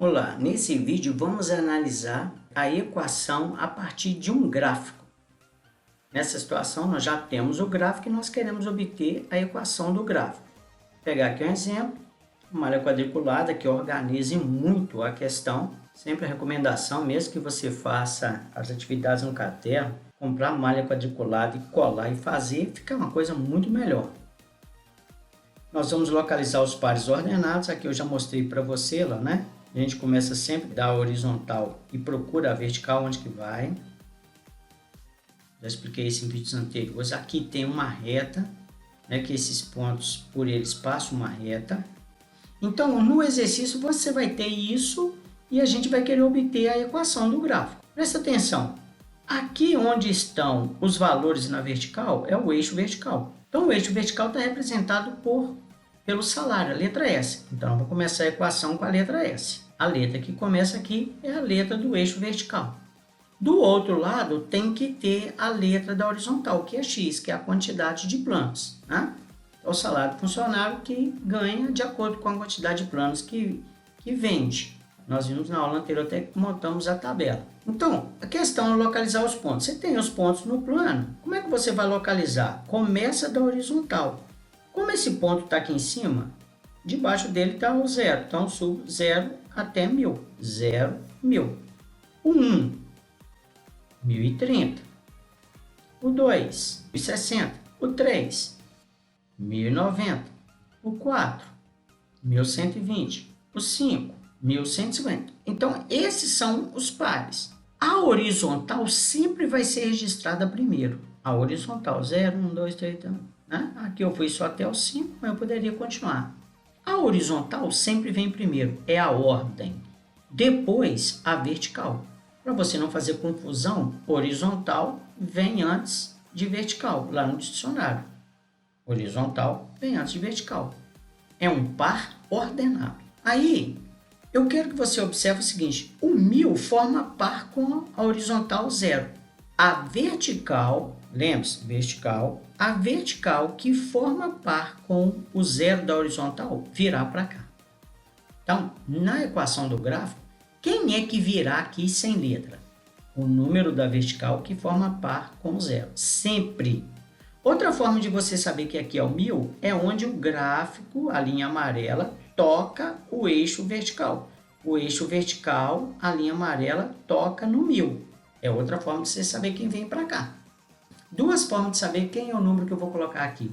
Olá, nesse vídeo vamos analisar a equação a partir de um gráfico. Nessa situação nós já temos o gráfico e nós queremos obter a equação do gráfico. Vou pegar aqui um exemplo, malha quadriculada que organize muito a questão. Sempre a recomendação, mesmo que você faça as atividades no caderno, comprar malha quadriculada e colar e fazer, fica uma coisa muito melhor. Nós vamos localizar os pares ordenados, aqui eu já mostrei para você lá, né? A gente começa sempre da horizontal e procura a vertical onde que vai. Já expliquei isso em vídeos anteriores. Aqui tem uma reta, né, que esses pontos, por eles passam uma reta. Então, no exercício você vai ter isso e a gente vai querer obter a equação do gráfico. Presta atenção. Aqui onde estão os valores na vertical é o eixo vertical. Então, o eixo vertical está representado pelo salário, a letra S. Então, eu vou começar a equação com a letra S. A letra que começa aqui é a letra do eixo vertical. Do outro lado, tem que ter a letra da horizontal, que é X, que é a quantidade de planos. Né? É o salário do funcionário que ganha de acordo com a quantidade de planos que vende. Nós vimos na aula anterior até que montamos a tabela. Então, a questão é localizar os pontos. Você tem os pontos no plano. Como é que você vai localizar? Começa da horizontal. Como esse ponto está aqui em cima, debaixo dele está o zero. Então, subo 0 até 1000. 0, 1000. O 1, 1030. O 2, 1060. O 3, 1090. O 4, 1120. O 5, 1150. Então, esses são os pares. A horizontal sempre vai ser registrada primeiro. A horizontal, 0, 1, 2, 3, 4. Né? Aqui eu fui só até o 5, mas eu poderia continuar. A horizontal sempre vem primeiro, é a ordem. Depois, a vertical. Para você não fazer confusão, horizontal vem antes de vertical, lá no dicionário. Horizontal vem antes de vertical. É um par ordenado. Aí, eu quero que você observe o seguinte, o 1000 forma par com a horizontal 0. A vertical, lembre-se, vertical, a vertical que forma par com o 0 da horizontal virá para cá. Então, na equação do gráfico, quem é que virá aqui sem letra? O número da vertical que forma par com o 0, sempre. Outra forma de você saber que aqui é o 1000 é onde o gráfico, a linha amarela, toca o eixo vertical. O eixo vertical, a linha amarela, toca no 1000. É outra forma de você saber quem vem para cá. Duas formas de saber quem é o número que eu vou colocar aqui.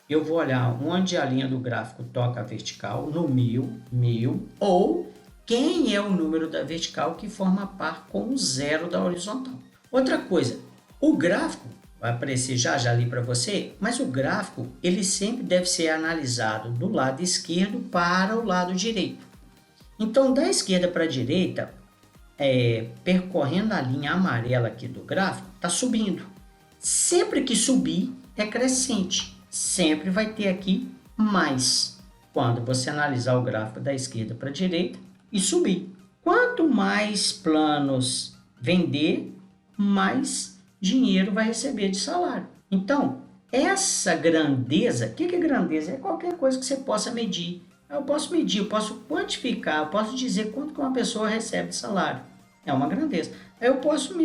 Eu vou olhar onde a linha do gráfico toca a vertical, no 1000, 1000, ou quem é o número da vertical que forma par com o 0 da horizontal. Outra coisa, o gráfico, vai aparecer já li para você, mas o gráfico ele sempre deve ser analisado do lado esquerdo para o lado direito. Então, da esquerda para a direita, percorrendo a linha amarela aqui do gráfico, está subindo. Sempre que subir, é crescente. Sempre vai ter aqui mais. Quando você analisar o gráfico da esquerda para a direita e subir. Quanto mais planos vender, mais dinheiro vai receber de salário. Então, essa grandeza, o que é grandeza? É qualquer coisa que você possa medir. Eu posso medir, eu posso quantificar, eu posso dizer quanto que uma pessoa recebe de salário. É uma grandeza. Eu posso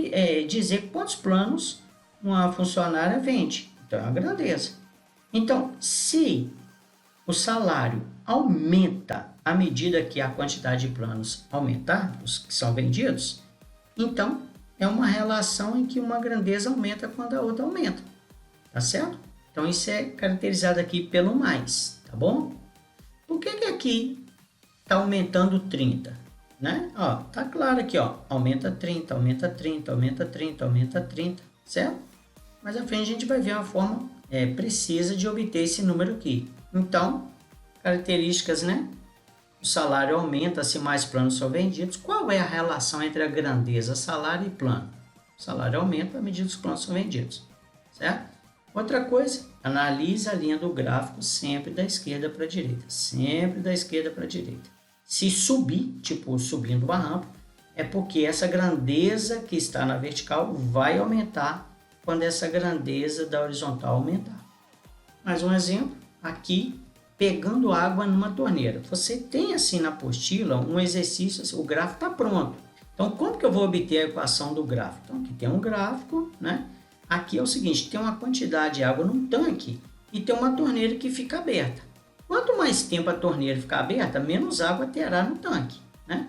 dizer quantos planos uma funcionária vende. Então, é uma grandeza. Então, se o salário aumenta à medida que a quantidade de planos aumentar, os que são vendidos, então, é uma relação em que uma grandeza aumenta quando a outra aumenta. Tá certo? Então, isso é caracterizado aqui pelo mais, tá bom? Por que aqui está aumentando 30? Né? Ó, tá claro aqui, ó, aumenta 30, aumenta 30, aumenta 30, aumenta 30, certo? Mas à frente a gente vai ver uma forma precisa de obter esse número aqui. Então, características, né? O salário aumenta se mais planos são vendidos. Qual é a relação entre a grandeza, salário e plano? O salário aumenta à medida que os planos são vendidos, certo? Outra coisa, analise a linha do gráfico sempre da esquerda para a direita. Sempre da esquerda para a direita. Se subir, tipo subindo uma rampa, é porque essa grandeza que está na vertical vai aumentar quando essa grandeza da horizontal aumentar. Mais um exemplo, aqui pegando água numa torneira. Você tem assim na apostila um exercício, o gráfico está pronto. Então, como que eu vou obter a equação do gráfico? Então, aqui tem um gráfico, né? Aqui é o seguinte, tem uma quantidade de água num tanque e tem uma torneira que fica aberta. Quanto mais tempo a torneira ficar aberta, menos água terá no tanque, né?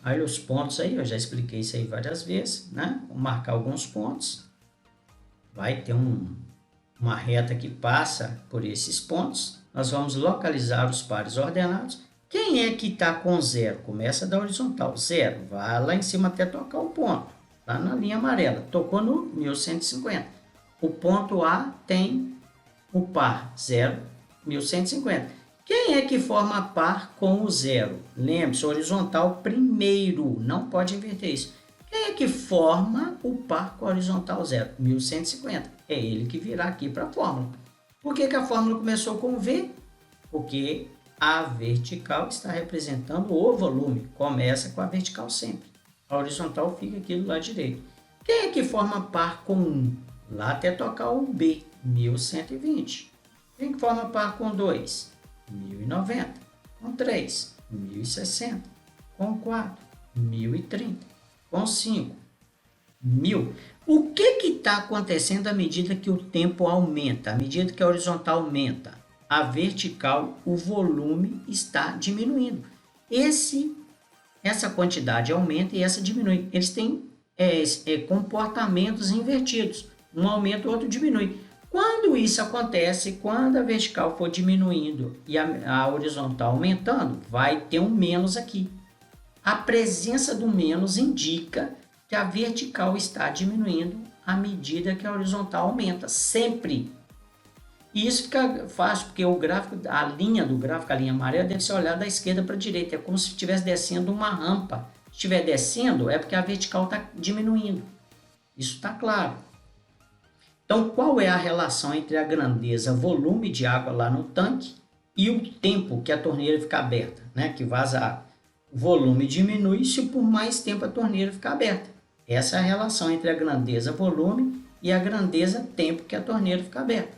Olha os pontos aí, eu já expliquei isso aí várias vezes, né? Vou marcar alguns pontos. Vai ter uma reta que passa por esses pontos. Nós vamos localizar os pares ordenados. Quem é que está com zero? Começa da horizontal, zero. Vai lá em cima até tocar o ponto, lá na linha amarela. Tocou no 1150. O ponto A tem o par, 0, 1150. Quem é que forma par com o zero? Lembre-se, horizontal primeiro, não pode inverter isso. Quem é que forma o par com a horizontal 0? 1150. É ele que virá aqui para a fórmula. Por que a fórmula começou com V? Porque a vertical está representando o volume. Começa com a vertical sempre. A horizontal fica aqui do lado direito. Quem é que forma par com 1? Lá até tocar o B, 1120. Quem que forma par com 2? 1090. Com 3, 1060. Com 4, 1030. Com 5, 1000. O que está acontecendo à medida que o tempo aumenta? À medida que a horizontal aumenta, a vertical, o volume está diminuindo. Essa quantidade aumenta e essa diminui. Eles têm comportamentos invertidos. Um aumenta, o outro diminui. Quando isso acontece, quando a vertical for diminuindo e a horizontal aumentando, vai ter um menos aqui. A presença do menos indica que a vertical está diminuindo à medida que a horizontal aumenta, sempre. E isso fica fácil, porque o gráfico, a linha do gráfico, a linha amarela, deve ser olhada da esquerda para a direita. É como se estivesse descendo uma rampa. Se estiver descendo, é porque a vertical está diminuindo. Isso está claro. Então, qual é a relação entre a grandeza, volume de água lá no tanque e o tempo que a torneira fica aberta, né? Que vaza água. O volume diminui se por mais tempo a torneira ficar aberta. Essa é a relação entre a grandeza, volume e a grandeza, tempo que a torneira fica aberta.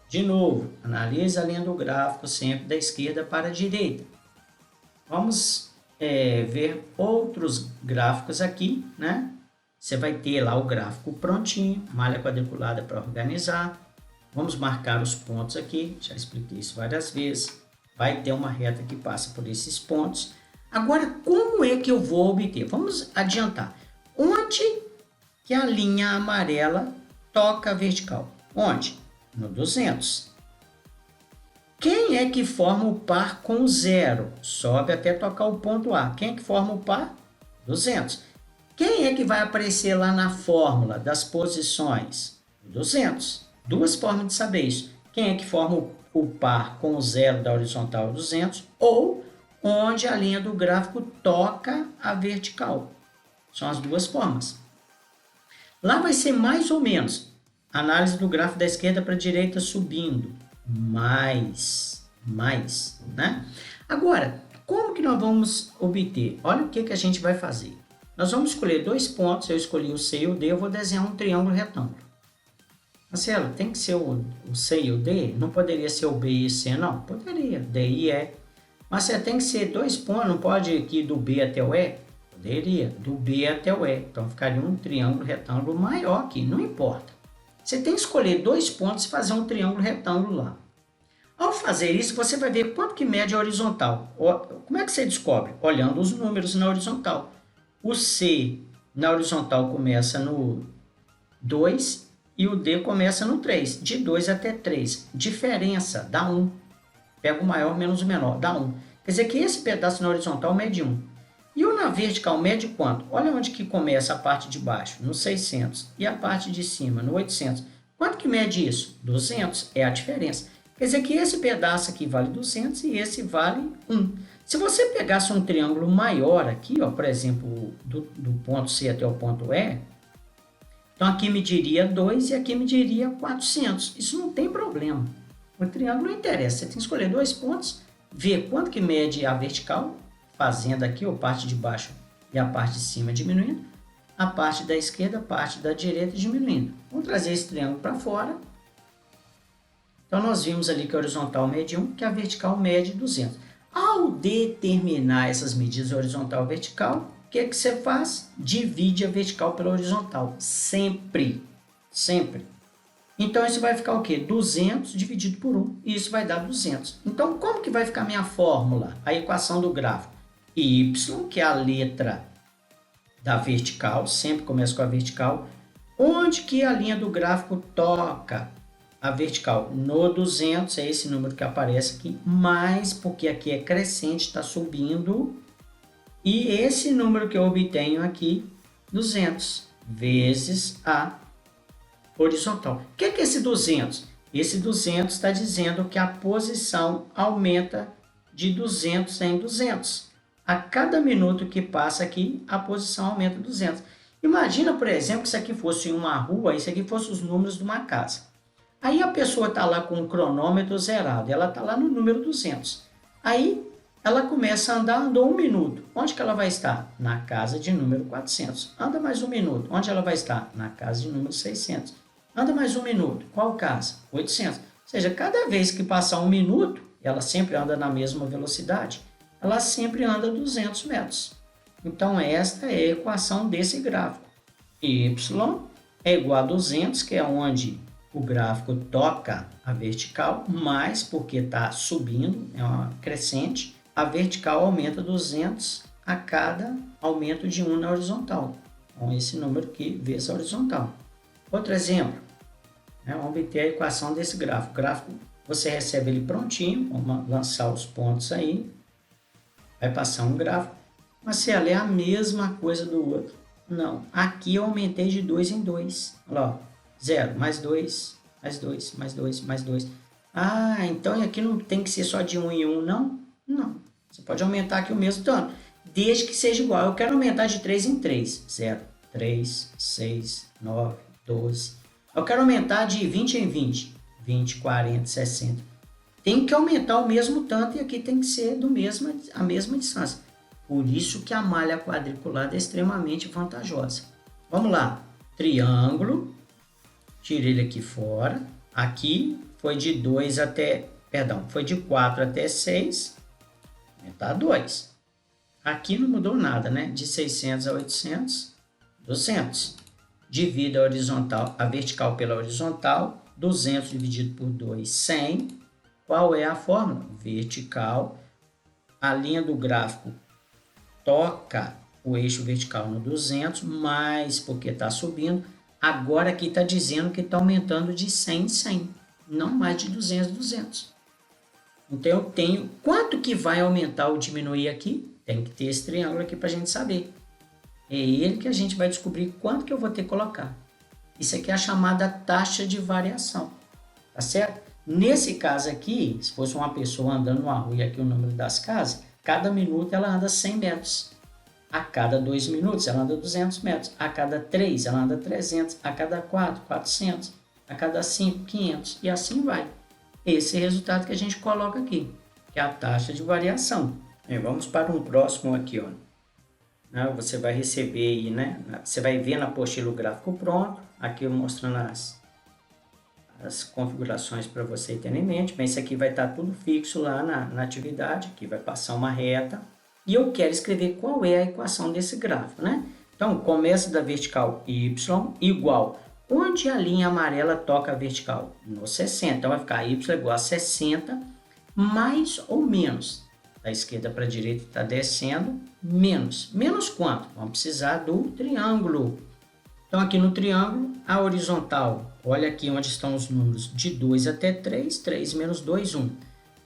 De novo, analise a linha do gráfico sempre da esquerda para a direita. Vamos ver outros gráficos aqui, né? Você vai ter lá o gráfico prontinho, malha quadriculada para organizar. Vamos marcar os pontos aqui, já expliquei isso várias vezes. Vai ter uma reta que passa por esses pontos. Agora, como é que eu vou obter? Vamos adiantar. Onde que a linha amarela toca a vertical? Onde? No 200. Quem é que forma o par com 0? Sobe até tocar o ponto A. Quem é que forma o par? 200. Quem é que vai aparecer lá na fórmula das posições? 200. Duas formas de saber isso. Quem é que forma o par com o 0 da horizontal 200 ou onde a linha do gráfico toca a vertical. São as duas formas. Lá vai ser mais ou menos análise do gráfico da esquerda para a direita subindo. Mais, né? Agora, como que nós vamos obter? Olha o que a gente vai fazer. Nós vamos escolher dois pontos, eu escolhi o C e o D, eu vou desenhar um triângulo retângulo. Marcelo, tem que ser o C e o D? Não poderia ser o B e o C, não? Poderia, D e E. Mas você tem que ser dois pontos, não pode ir do B até o E? Poderia, do B até o E. Então ficaria um triângulo retângulo maior aqui, não importa. Você tem que escolher dois pontos e fazer um triângulo retângulo lá. Ao fazer isso, você vai ver quanto que mede a horizontal. Como é que você descobre? Olhando os números na horizontal. O C na horizontal começa no 2 e o D começa no 3. De 2 até 3. Diferença, dá 1. Pega o maior menos o menor, dá 1. Quer dizer que esse pedaço na horizontal mede 1. E o na vertical mede quanto? Olha onde que começa a parte de baixo, no 600. E a parte de cima, no 800. Quanto que mede isso? 200 é a diferença. Quer dizer que esse pedaço aqui vale 200 e esse vale 1. Se você pegasse um triângulo maior aqui, ó, por exemplo, do ponto C até o ponto E, então aqui mediria 2 e aqui mediria 400. Isso não tem problema. O triângulo não interessa. Você tem que escolher dois pontos, ver quanto que mede a vertical, fazendo aqui a parte de baixo e a parte de cima diminuindo, a parte da esquerda, a parte da direita diminuindo. Vamos trazer esse triângulo para fora. Então, nós vimos ali que a horizontal mede 1, que a vertical mede 200. Ao determinar essas medidas horizontal e vertical, o que você faz? Divide a vertical pela horizontal. Sempre. Sempre. Então, isso vai ficar o quê? 200 dividido por 1. E isso vai dar 200. Então, como que vai ficar a minha fórmula? A equação do gráfico. Y, que é a letra da vertical. Sempre começa com a vertical. Onde que a linha do gráfico toca a vertical? No 200, é esse número que aparece aqui. Mais, porque aqui é crescente, está subindo. E esse número que eu obtenho aqui, 200, vezes a horizontal. O que é esse 200? Esse 200 está dizendo que a posição aumenta de 200 em 200. A cada minuto que passa aqui, a posição aumenta 200. Imagina, por exemplo, que isso aqui fosse uma rua, isso aqui fosse os números de uma casa. Aí a pessoa está lá com o cronômetro zerado, ela está lá no número 200. Aí ela começa a andar, andou 1 minuto. Onde que ela vai estar? Na casa de número 400. Anda mais 1 minuto. Onde ela vai estar? Na casa de número 600. Anda mais 1 minuto. Qual casa? 800. Ou seja, cada vez que passar 1 minuto, ela sempre anda na mesma velocidade, ela sempre anda 200 metros. Então, esta é a equação desse gráfico. Y é igual a 200, que é onde o gráfico toca a vertical, mais porque está subindo, é uma crescente, a vertical aumenta 200 a cada aumento de 1 na horizontal. Então, esse número aqui vezes a horizontal. Outro exemplo, vamos obter a equação desse gráfico. O gráfico, você recebe ele prontinho, vamos lançar os pontos aí, vai passar um gráfico. Marcelo, é a mesma coisa do outro. Não, aqui eu aumentei de 2 em 2. Olha lá, 0, mais 2, mais 2, mais 2, mais 2. Ah, então aqui não tem que ser só de 1 em 1, não? Não, você pode aumentar aqui o mesmo tanto, desde que seja igual. Eu quero aumentar de 3 em 3. 0, 3, 6, 9, 12. Eu quero aumentar de 20 em 20. 20, 40, 60. Tem que aumentar o mesmo tanto e aqui tem que ser a mesma distância. Por isso que a malha quadriculada é extremamente vantajosa. Vamos lá. Triângulo. Tirei ele aqui fora. Aqui foi de 2 até... Perdão, foi de 4 até 6. Aumentar 2. Aqui não mudou nada, né? De 600 a 800, 200. Divide a horizontal, a vertical pela horizontal. 200 dividido por 2, 100. Qual é a fórmula? Vertical. A linha do gráfico toca o eixo vertical no 200, mais porque está subindo. Agora aqui está dizendo que está aumentando de 100 em 100, não mais de 200 em 200. Então eu tenho, quanto que vai aumentar ou diminuir aqui? Tem que ter esse triângulo aqui para a gente saber. É ele que a gente vai descobrir quanto que eu vou ter que colocar. Isso aqui é a chamada taxa de variação, tá certo? Nesse caso aqui, se fosse uma pessoa andando numa rua e aqui o número das casas, cada minuto ela anda 100 metros. A cada 2 minutos ela anda 200 metros. A cada 3 ela anda 300. A cada 4, 400. A cada 5, 500. E assim vai. Esse é o resultado que a gente coloca aqui, que é a taxa de variação. Vamos para um próximo aqui, ó. Você vai receber aí, né? Você vai ver na apostila o gráfico pronto. Aqui eu mostrando as configurações para você ter em mente. Bem, isso aqui vai estar tudo fixo lá na atividade. Aqui vai passar uma reta. E eu quero escrever qual é a equação desse gráfico, né? Então, começa da vertical y igual. Onde a linha amarela toca a vertical? No 60. Então, vai ficar y igual a 60, mais ou menos. Da esquerda para a direita está descendo, menos. Menos quanto? Vamos precisar do triângulo. Então, aqui no triângulo, a horizontal, olha aqui onde estão os números de 2 até 3, 3 menos 2, 1.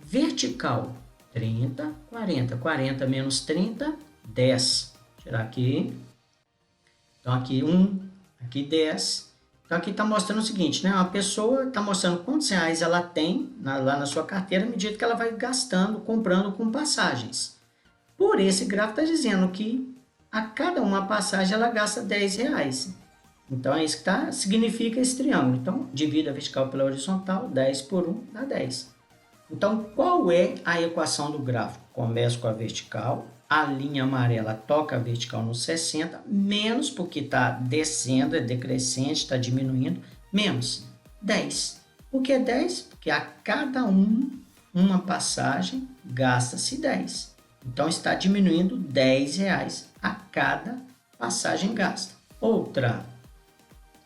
Vertical, 30, 40. 40 menos 30, 10. Tirar aqui. Então, aqui 1, aqui 10. Então, aqui está mostrando o seguinte, né? Uma pessoa está mostrando quantos reais ela tem lá na sua carteira à medida que ela vai gastando, comprando com passagens. Por esse gráfico está dizendo que a cada uma passagem ela gasta 10 reais. Então, é isso que significa esse triângulo. Então, divida a vertical pela horizontal, 10 por 1 dá 10. Então, qual é a equação do gráfico? Começa com a vertical, a linha amarela toca a vertical no 60, menos porque está descendo, é decrescente, está diminuindo, menos 10. Por que 10? Porque a cada uma passagem, gasta-se 10. Então, está diminuindo R$10 a cada passagem gasta. Outra,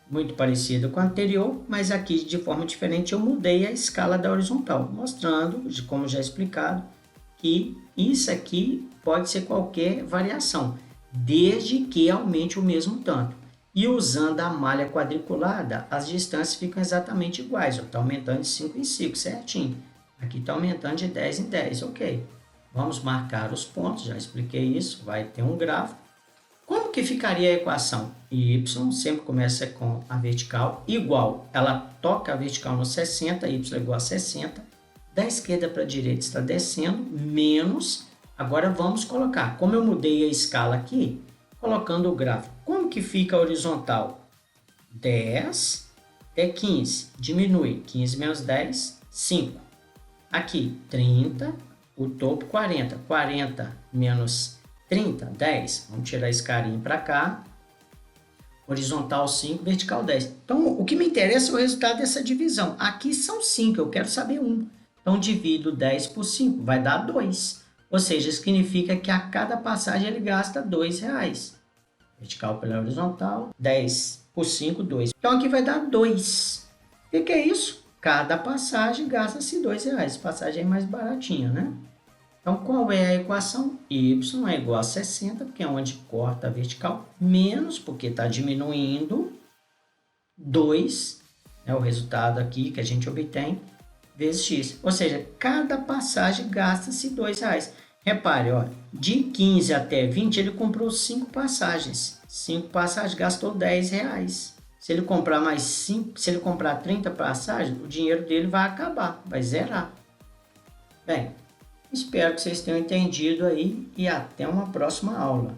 muito parecida com a anterior, mas aqui de forma diferente eu mudei a escala da horizontal, mostrando, como já explicado, que isso aqui pode ser qualquer variação, desde que aumente o mesmo tanto. E usando a malha quadriculada, as distâncias ficam exatamente iguais. Está aumentando de 5 em 5, certinho. Aqui está aumentando de 10 em 10, ok. Vamos marcar os pontos, já expliquei isso, vai ter um gráfico. Como que ficaria a equação? Y sempre começa com a vertical, igual, ela toca a vertical no 60, y é igual a 60, da esquerda para a direita está descendo, menos, agora vamos colocar, como eu mudei a escala aqui, colocando o gráfico, como que fica a horizontal? 10 é 15, diminui, 15 menos 10, 5. Aqui, 30, o topo 40, 40 menos 30, 10. Vamos tirar esse carinho para cá. Horizontal 5, vertical 10. Então, o que me interessa é o resultado dessa divisão. Aqui são 5, eu quero saber 1. Então, divido 10 por 5, vai dar 2. Ou seja, significa que a cada passagem ele gasta R$2. Vertical pela horizontal, 10 por 5, 2. Então, aqui vai dar 2. O que é isso? Cada passagem gasta-se R$2. Passagem é mais baratinha, né? Então, qual é a equação? Y é igual a 60, porque é onde corta a vertical, menos, porque está diminuindo, 2, é o resultado aqui que a gente obtém, vezes x. Ou seja, cada passagem gasta-se R$2. Repare, ó, de 15 até 20, ele comprou 5 passagens. 5 passagens gastou R$10. Se ele comprar mais 5, se ele comprar 30 passagens, o dinheiro dele vai acabar, vai zerar. Bem, espero que vocês tenham entendido aí e até uma próxima aula.